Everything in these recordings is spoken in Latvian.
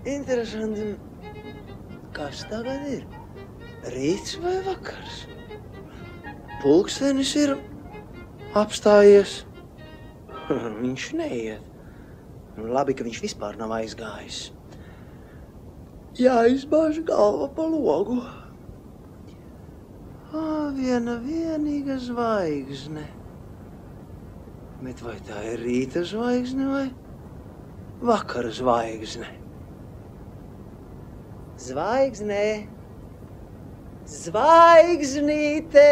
Interesanti, kas tagad ir? Rīts vai vakars? Pulkstenis ir apstājies. Viņš neiet. Labi, ka viņš vispār nav aizgājis. Jāizbāž galva pa logu. Viena vienīga zvaigzne. Bet vai tā ir rīta zvaigzne vai vakara zvaigzne? Zvaigzne! Zvaigznīte!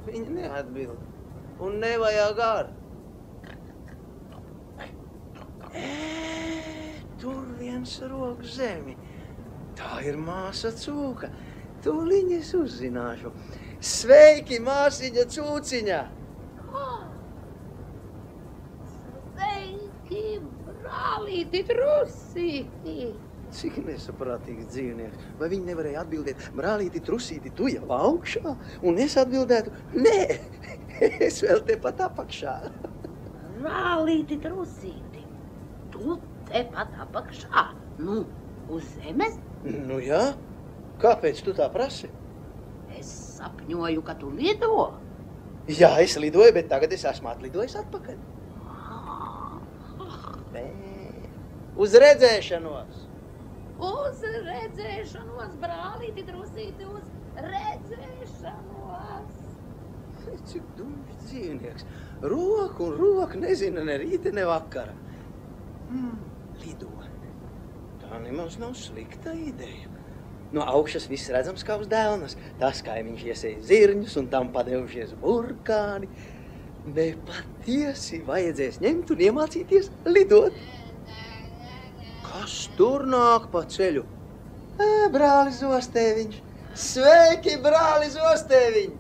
Viņa neatbild. Un nevajag ar. Tur viens rok zemi. Tā ir māsa Cūka. Tūliņ es uzzināšu. Sveiki, māsiņa Cūciņa! Sveiki, brālīti Trusīti! Cik nesaprātīgs dzīvnieks. Vai viņi nevarēja atbildēt, brālīti Trusīti, tu jau augšā? Un es atbildētu, nē, es vēl tepat apakšā. Brālīti Trusīti, tu tepat apakšā? Nu, uz zemes? Nu jā, kāpēc tu tā prasi? Es sapņoju, ka tu lido. Jā, es lidoju, bet tagad es esmu atlidojis atpakaļ. Uz redzēšanos! Uz redzēšanos, brālīti Trusīti, uz redzēšanos! Cik dumjš dzīvnieks. Roku un roku nezina ne rīta, ne vakara. Lidot. Tā nemaz nav slikta ideja. No augšas viss redzams kā uz dēlnas. Tas kaimiņš iesēja zirņus un tam padevušies burkāni. Nepatiesi vajadzēs ņemt un iemācīties lidot. Kas tur nāk pa ceļu? Brāli Zostēviņš. Sveiki, brāli Zostēviņ!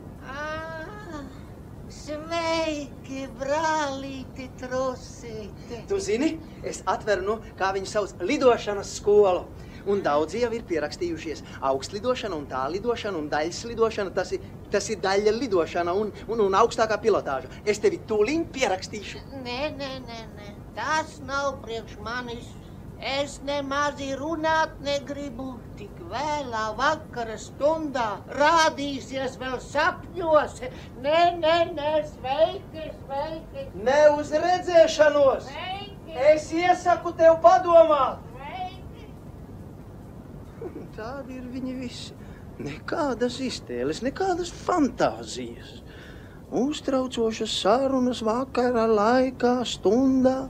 Sveiki, brālīti Trusīti! Tu zini, es atveru, kā viņu sauc, lidošanas skolu. Un daudzi jau ir pierakstījušies. Augstlidošana un tāllidošana un daļas lidošana, tas ir daļa lidošana un augstākā pilotāža. Es tevi tūliņ pierakstīšu. Nē. Tas nav priekš manis. Es nemazi runāt negribu. Tik vēlā vakara stundā rādīsies vēl sapņos. Nē, sveiki. Ne uz redzēšanos. Sveiki. Es iesaku tev padomāt. Tādi ir viņi visi. Nekādas iztēles, nekādas fantāzijas. Uztraucošas sarunas vakara laikā, stundā.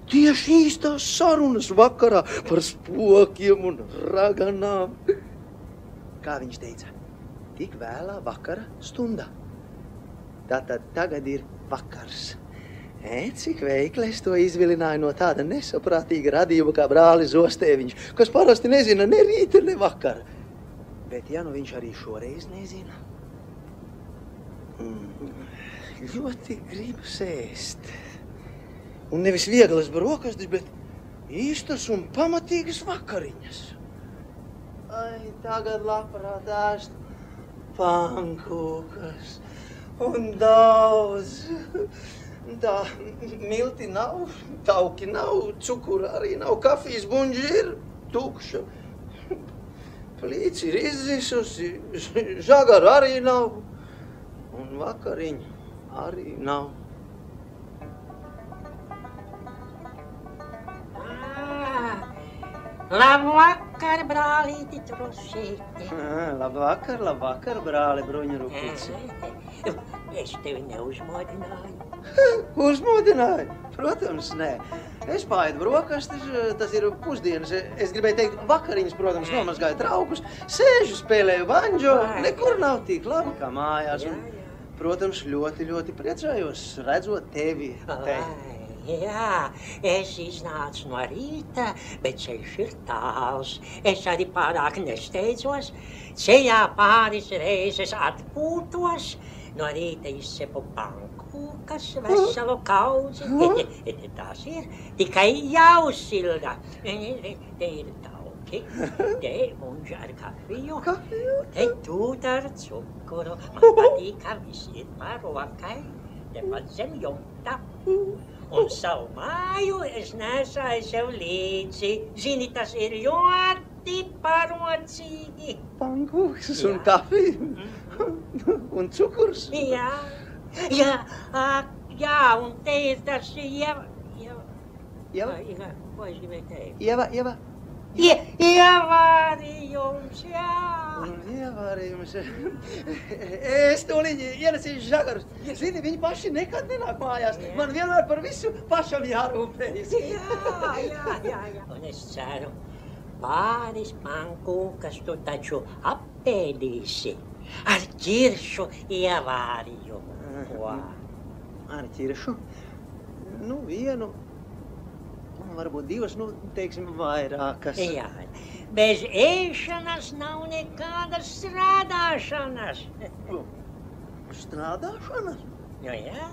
Tieši īstās sarunas vakarā par spokiem un raganām. Kā viņš teica, tik vēlā vakara stundā. Tātad tagad ir vakars. Cik veikli es to izvilināju no tāda nesaprātīga radījuma kā brāli Zostēviņš, kas parasti nezina ne rīta, ne vakara. Bet ja nu viņš arī šoreiz nezina, ļoti gribas ēst. Un nevis vieglas brokastis, bet īstas un pamatīgas vakariņas. Ai, tagad labprāt ēst pankūkas un daudz. Tā milti nav, tauki nav, cukura arī nav, kafijas buņģi ir tukša. Plīci ir izzisusi, žagara arī nav, un vakariņa arī nav. Labvakar, brālīti Trusīti! Labvakar, brāli Bruņurupici. Es tevi neuzmodināju. Uzmodināju? Protams, nē. Es pāēdu brokastis, tas ir pusdienas. Es gribēju teikt, vakariņas, protams, nomazgāju traukus, sēžu, spēlēju banjo, nekur nav tik labi kā mājās. Un, protams, ļoti priecājos redzot tevi te. Jā, es iznācu no rīta, bet ceļš ir tāls. Es arī pārāk nesteidzos. Ceļā pāris reizes atpūtos. No rīta izcepu pankūkas, veselu kaudzi. Tās ir tikai jāuzsilda. Te ir tauki, te muņģa ar kafiju, te tūt ar cukuru. Man patīk, ka viss ir par rokai, tepat zem jumta. Un savu māju es nesāju sev līdzi. Zini, tas ir ļoti parocīgi. Pankūks un kafija. Un cukurs. Jā, un te ir tas ko es gribēju teikt? Ievārījums, jā. Ievārījums. Es tūliņi ienesīšu žagarus. Zini, viņi paši nekad nenāk mājās. Man vienmēr par visu pašam jārūpējas. Jā. Un es ceru, pāris pankūkas tu taču apēdīsi ar ķiršu ievārījumu. Ko? Ar ķiršu? Nu, vienu. Varbūt divas, teiksim, vairākas. Jā, bez ēšanas nav nekādas strādāšanas. Strādāšanas? Jā.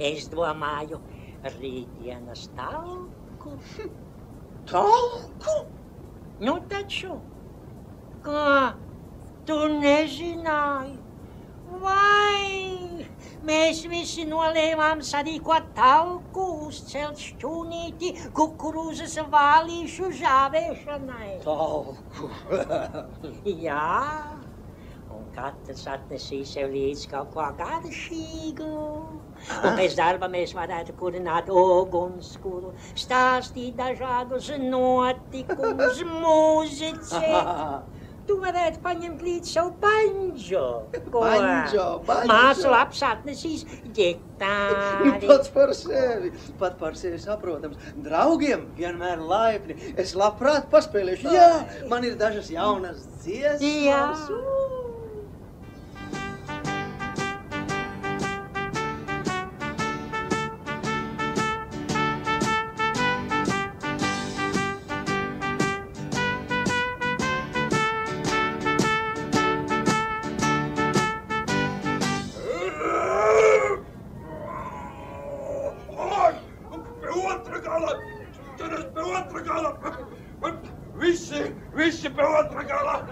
Es domāju, rītdienas talku. Talku? Nu taču, kā tu nezināji? Vai mēs visi nolēmām sarīkot talku, uzcelt šķūnīti kukurūzas vālīšu žāvēšanai? Talku? Jā, un katrs atnesīs sev līdz kaut ko garšīgu. Un pēc darba mēs varētu kurināt ugunskura, stāstīt dažādus notikumus, mūzicēt. Tu varētu paņemt līdz savu banjo. Banjo. Māsu labs atnesīs ģitāri. Pat par sevi saprotams. Draugiem vienmēr laipni. Es labprāt paspēlēšu. Jā, man ir dažas jaunas dziesmas. Jā. Visi pie otra gala!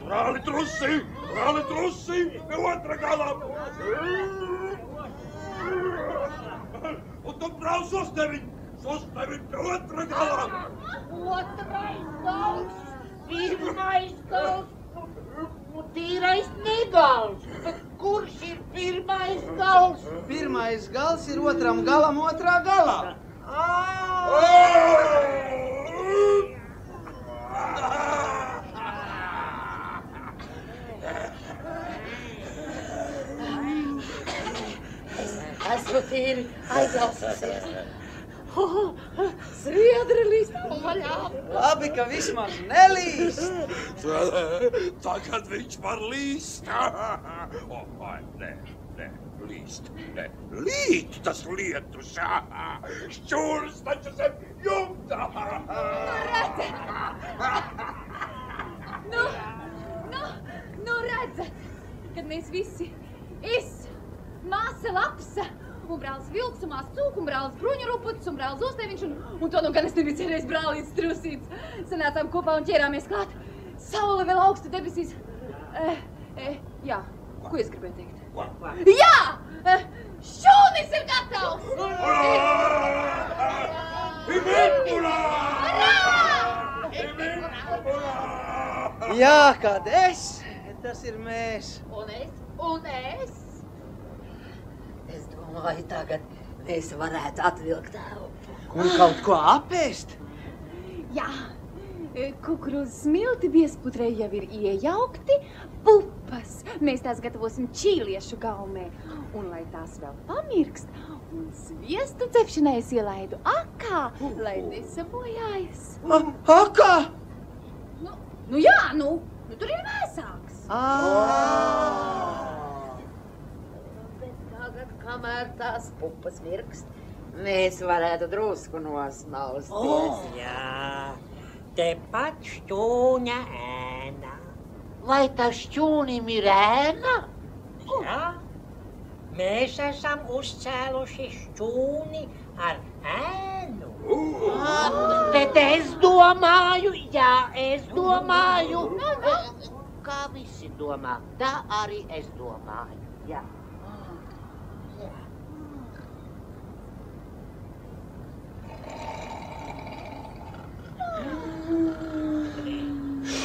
Brāli trusi, pie otra gala! Un tu brāl sostēviņ pie otra gala! Otrais gals, pirmais gals, tīrais negals. Bet kurš ir pirmais gals? Pirmais gals ir otram galam otrā galā. Esmu tīri aizlaususies. Sviedri līst vaļā. Labi, ka vismaz nelīst. Tagad viņš var līst. Līt tas lietus. Šķūrs taču zem jumta. Redzat, kad mēs visi, māsa Lapsa, un brālis Vilks, un māsa Cūka, un brālis Bruņuruputs, un brālis Uzteviņš, un to gan es nebiju cerējis brālītis Trusīts. Sanācām kopā un ķērāmies klāt. Saule vēl augstu debesīs. Jā, ko es gribēju teikt? Jā! Šūnis ir gatavs! Jā, kad tas ir mēs. Un es? Es domāju, tagad mēs varētu atvilkt elpu. Un kaut ko apēst? Jā, kukurūzas smilti biezputrē jau ir iejaukti, pupas. Mēs tās gatavosim čīliešu gaumē. Un lai tās vēl pamirkst, un sviestu cepšanai es ielaidu akā, lai nesabojājas. Akā? Tur ir vēsāks. Bet tagad, kamēr tās pupas mirkst, mēs varētu drusku nosmausties. Jā, tepat šķūņa ēna. Vai tas šķūnim ir ēna? Jā, mēs esam uzcēluši šķūni ar ēnu. Bet es domāju, kā visi domā, tā arī es domāju, jā.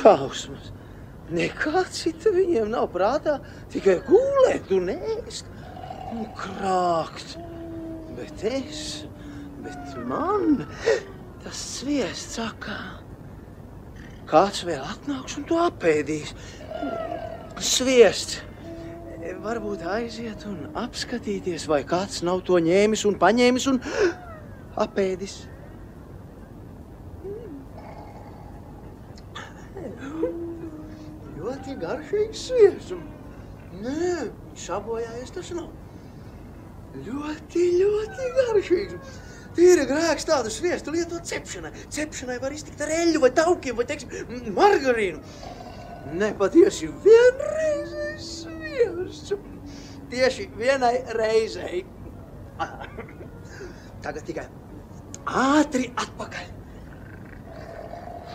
Šausmas. Nekā cita viņiem nav prātā, tikai gulēt un ēst un krākt. Bet man tas sviests sakā. Kāds vēl atnāks un to apēdīs. Sviests. Varbūt aiziet un apskatīties, vai kāds nav to ņēmis un paņēmis un apēdis. Ļoti garšīgs sviests. Nē, sabojājies tas nav. Ļoti garšīgs. Tīri grēks tādu sviestu lietot cepšanai. Cepšanai var iztikt ar eļļu vai taukiem vai, teiksim, margarīnu. Ne, patiesi vienreizes sviests. Tieši vienai reizei. Tagad tikai ātri atpakaļ.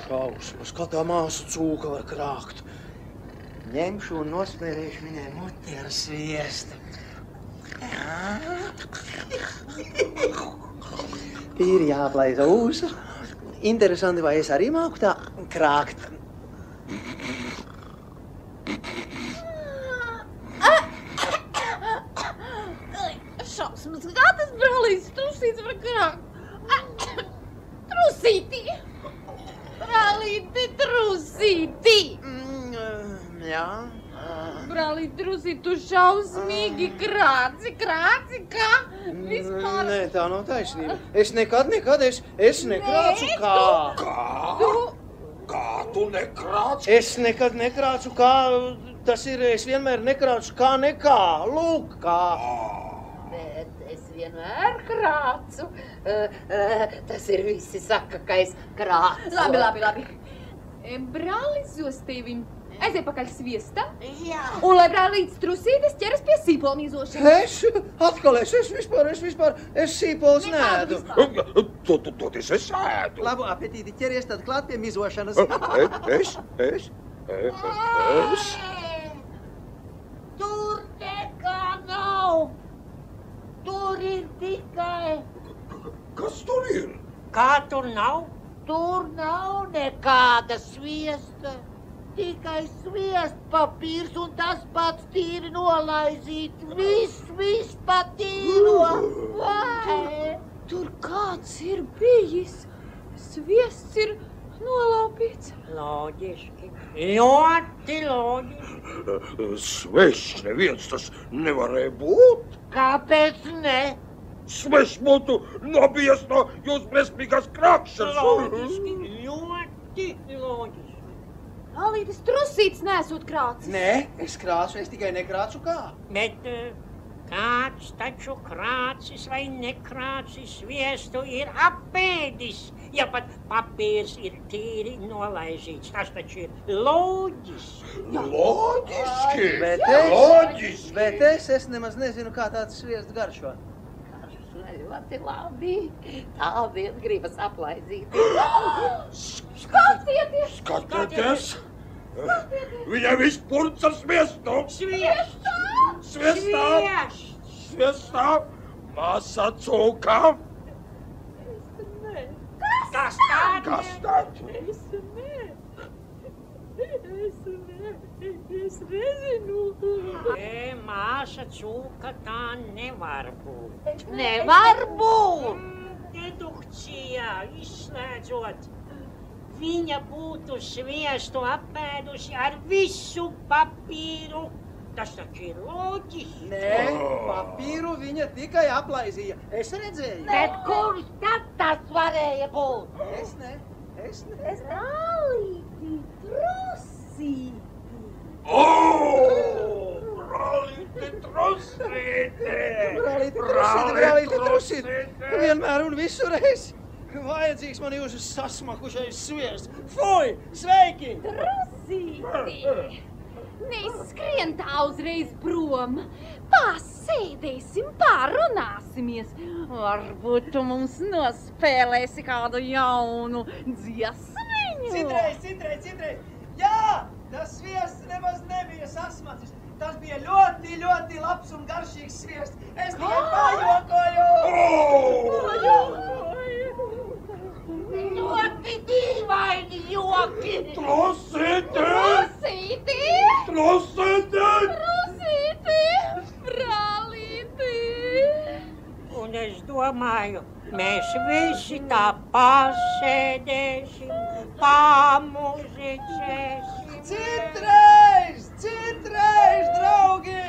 Šausmas, kā tā māsa cūka var krākt. Ņemšu un nospēlēšu viņai muti ar sviestu. Ir jāplaiza ūsa. Interesanti, vai es arī māku tā krākt. Šausmas, kā tas brālītis Trusītis var krākt? Trusīti! Brālīti Trusīti! Jā. Brālīti Trusīti, tu šausmīgi krāci, kā? Vispār... Nē, tā nav taisnība. Es nekad, es nekrācu kā. Kā tu nekrāci? Es nekad nekrācu kā, tas ir, es vienmēr nekrācu kā nekā. Lūk, kā. Bet es vienmēr krācu. Tas ir visi saka, ka es krācu. Labi. Brālis Zostēviņ, aiziet pakaļ sviestam. Jā. Un lai brālītis Trusītis ķeras pie sīpola mīzošanas. Es sīpols nēdu. Toties es ēdu. Labu apetīti, ķeries tad klāt pie mizošanas. Es? Tur nekā nav. Tur ir tikai... Kas tur ir? Kā tur nav? Tur nav nekāda sviesta. Tikai sviestpapīrs un tas pats tīri nolaizīt. Viss patīro. Vai? Tur kāds ir bijis. Sviests ir nolaupīts. Loģiski. Ļoti loģiski. Svešs neviens tas nevarēja būt. Kāpēc ne? Svešs būtu nobijies no jūs briesmīgās krākšanas. Loģiski. Ļoti loģiski. Brālītis Trusītis nesot krācis. Nē, es krācu, es tikai nekrācu kā. Bet kāds taču krācis vai nekrācis sviestu ir apēdis, ja pat papīrs ir tīri nolaizīts. Tas taču ir loģiski. Loģiski. Bet es nemaz nezinu, kā tāds sviests garšo. Ļoti labi. Tā vien gribas aplaizīt. Skatieties! Viņai viss purns ar sviestu! Sviestā! Māsa cūka! Kas tāds? Es nezinu. Māsa cūka tā nevar būt. Nevar būt! Dedukcijā izslēdzot, viņa būtu sviestu apēdusi ar visu papīru. Tas taču ir loģiski. Nē, papīru viņa tikai aplaizīja. Es redzēju. Bet kurš tad tas varēja būt? Es ne. Brālīti Trusīti. Brālīti Trusīti! Brālīti Trusīti! Vienmēr un visurreiz. Vajadzīgs man jūsu sasmakušais sviests. Fui! Sveiki! Trusīti! Neskrien tā uzreiz prom. Pasēdēsim, pārunāsimies. Varbūt tu mums nospēlēsi kādu jaunu dziesmiņu. Citreiz! Jā! Tas sviests nemaz nebija sasmacis. Tas bija ļoti labs un garšīgs sviests. Es tikai pajokoju! Ļoti dīvaini joki! Trusīt! Un es domāju, mēs visi tā pasēdēsim, pamuzicēsim. Citreiz, draugi!